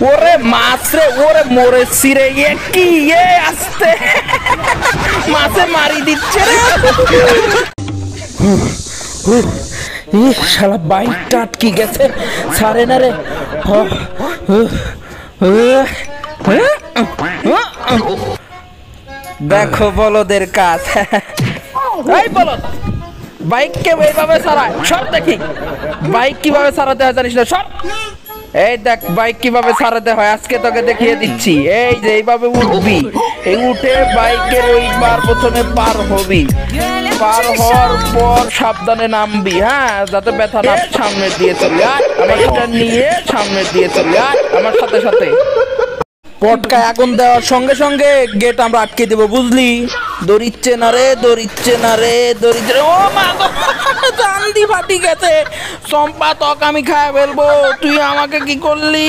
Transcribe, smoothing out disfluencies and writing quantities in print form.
ওরে মাছ রে, ওরে মরেছি রে, এ কি এ আসতে মাছে মারি দিচ্ছে রে। শালা বাইকটা আটকে গেছে, ছাড়ে না রে। দেখো বলদের কাজ। এই বলদ, বাইককে এইভাবে সারায়, সর দেখি বাইক কিভাবে সারাতে হয় জানিস না, সর। এই দেখ বাইক কিভাবে সারাতে হয়, আজকে তোকে দেখিয়ে দিচ্ছি। এই যে এইভাবে উঠবি, এই উঠে বাইকের ওইবার প্রথমে পার হবি, পার হওয়ার পর সাবধানে নামবি, হ্যাঁ, যাতে ব্যথা না। সামনে দিয়ে চলে আয়, আমার এটা নিয়ে সামনে দিয়ে চলে আয় আমার সাথে সাথে। পটকায় আগুন দেওয়ার সঙ্গে সঙ্গে গেট আমরা আটকে দেবো, বুঝলি? দড়িচ্ছে না রে, দড়িচ্ছে না রে, দড়িচ্ছে। ও মা গো, চান্দি ফাটি গেছে। সম্পা তক আমি খায় ফেলবো, তুই আমাকে কি করলি?